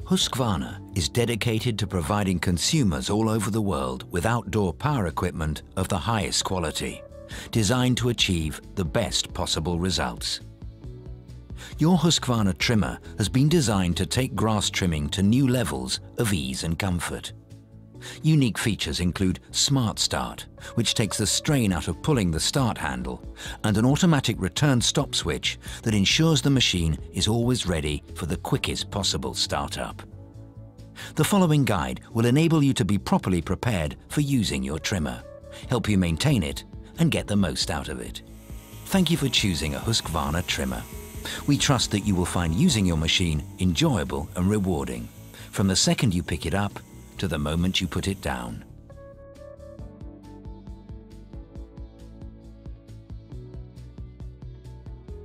Husqvarna is dedicated to providing consumers all over the world with outdoor power equipment of the highest quality, designed to achieve the best possible results. Your Husqvarna trimmer has been designed to take grass trimming to new levels of ease and comfort. Unique features include Smart Start, which takes the strain out of pulling the start handle, and an automatic return stop switch that ensures the machine is always ready for the quickest possible startup. The following guide will enable you to be properly prepared for using your trimmer, help you maintain it, and get the most out of it. Thank you for choosing a Husqvarna trimmer. We trust that you will find using your machine enjoyable and rewarding, from the second you pick it up to the moment you put it down.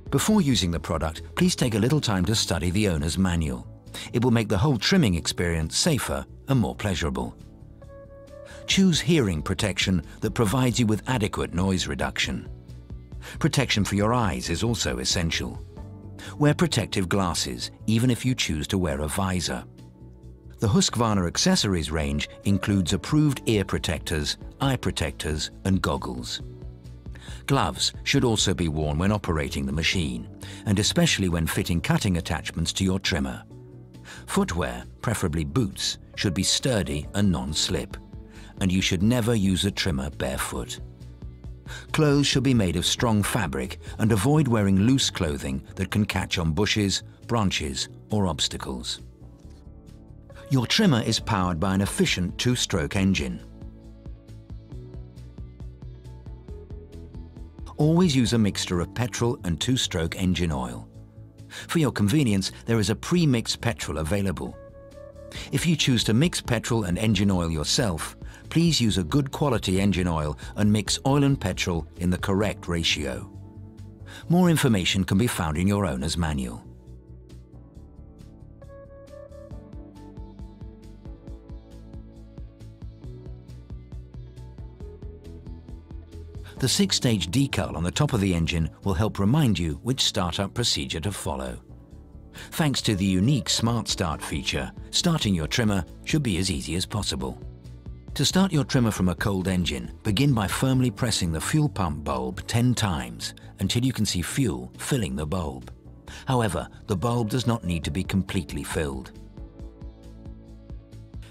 Before using the product, please take a little time to study the owner's manual. It will make the whole trimming experience safer and more pleasurable. Choose hearing protection that provides you with adequate noise reduction. Protection for your eyes is also essential. Wear protective glasses, even if you choose to wear a visor. The Husqvarna accessories range includes approved ear protectors, eye protectors, and goggles. Gloves should also be worn when operating the machine, and especially when fitting cutting attachments to your trimmer. Footwear, preferably boots, should be sturdy and non-slip, and you should never use a trimmer barefoot. Clothes should be made of strong fabric, and avoid wearing loose clothing that can catch on bushes, branches, or obstacles. Your trimmer is powered by an efficient two-stroke engine. Always use a mixture of petrol and two-stroke engine oil. For your convenience, there is a pre-mixed petrol available. If you choose to mix petrol and engine oil yourself, please use a good quality engine oil and mix oil and petrol in the correct ratio. More information can be found in your owner's manual. The 6-stage decal on the top of the engine will help remind you which startup procedure to follow. Thanks to the unique Smart Start feature, starting your trimmer should be as easy as possible. To start your trimmer from a cold engine, begin by firmly pressing the fuel pump bulb 10 times until you can see fuel filling the bulb. However, the bulb does not need to be completely filled.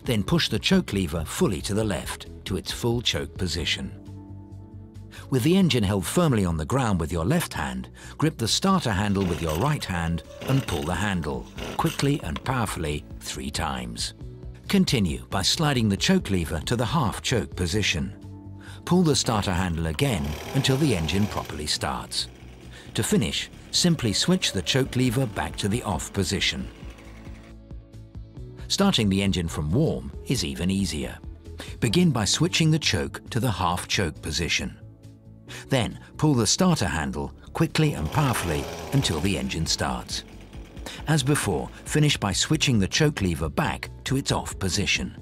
Then push the choke lever fully to the left to its full choke position. With the engine held firmly on the ground with your left hand, grip the starter handle with your right hand and pull the handle, quickly and powerfully 3 times. Continue by sliding the choke lever to the half choke position. Pull the starter handle again until the engine properly starts. To finish, simply switch the choke lever back to the off position. Starting the engine from warm is even easier. Begin by switching the choke to the half choke position. Then pull the starter handle quickly and powerfully until the engine starts. As before, finish by switching the choke lever back to its off position.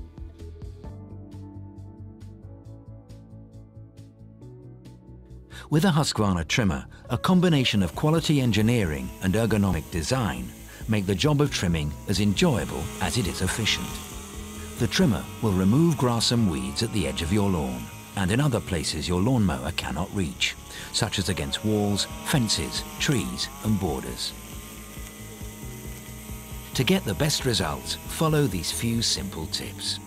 With a Husqvarna trimmer, a combination of quality engineering and ergonomic design make the job of trimming as enjoyable as it is efficient. The trimmer will remove grass and weeds at the edge of your lawn, and in other places your lawnmower cannot reach, such as against walls, fences, trees and borders. To get the best results, follow these few simple tips.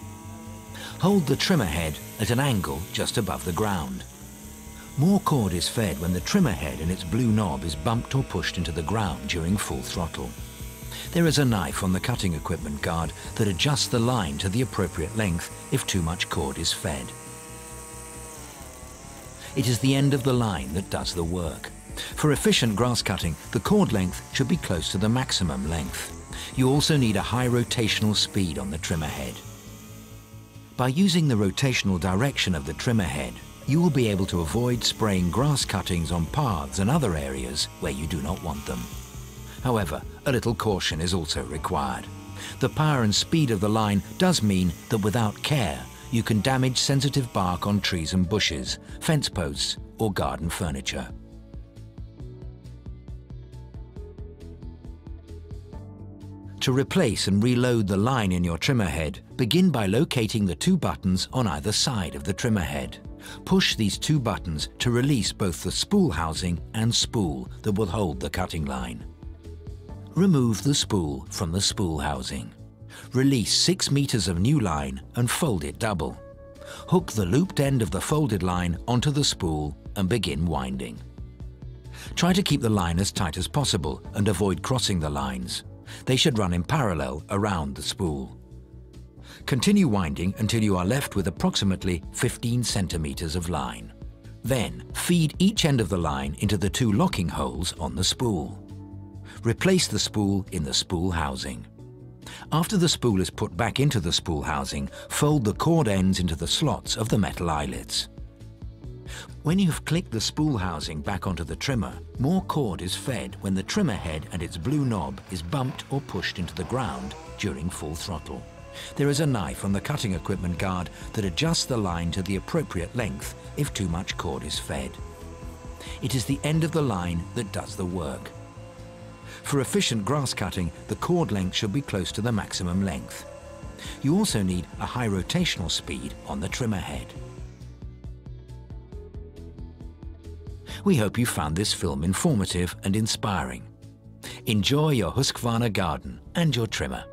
Hold the trimmer head at an angle just above the ground. More cord is fed when the trimmer head and its blue knob is bumped or pushed into the ground during full throttle. There is a knife on the cutting equipment guard that adjusts the line to the appropriate length if too much cord is fed. It is the end of the line that does the work. For efficient grass cutting, the cord length should be close to the maximum length. You also need a high rotational speed on the trimmer head. By using the rotational direction of the trimmer head, you will be able to avoid spraying grass cuttings on paths and other areas where you do not want them. However, a little caution is also required. The power and speed of the line does mean that without care, you can damage sensitive bark on trees and bushes, fence posts, or garden furniture. To replace and reload the line in your trimmer head, begin by locating the two buttons on either side of the trimmer head. Push these two buttons to release both the spool housing and spool that will hold the cutting line. Remove the spool from the spool housing. Release 6 meters of new line and fold it double. Hook the looped end of the folded line onto the spool and begin winding. Try to keep the line as tight as possible and avoid crossing the lines. They should run in parallel around the spool. Continue winding until you are left with approximately 15 centimeters of line. Then feed each end of the line into the two locking holes on the spool. Replace the spool in the spool housing. After the spool is put back into the spool housing, fold the cord ends into the slots of the metal eyelets. When you've clicked the spool housing back onto the trimmer, more cord is fed when the trimmer head and its blue knob is bumped or pushed into the ground during full throttle. There is a knife on the cutting equipment guard that adjusts the line to the appropriate length if too much cord is fed. It is the end of the line that does the work. For efficient grass cutting, the cord length should be close to the maximum length. You also need a high rotational speed on the trimmer head. We hope you found this film informative and inspiring. Enjoy your Husqvarna garden and your trimmer.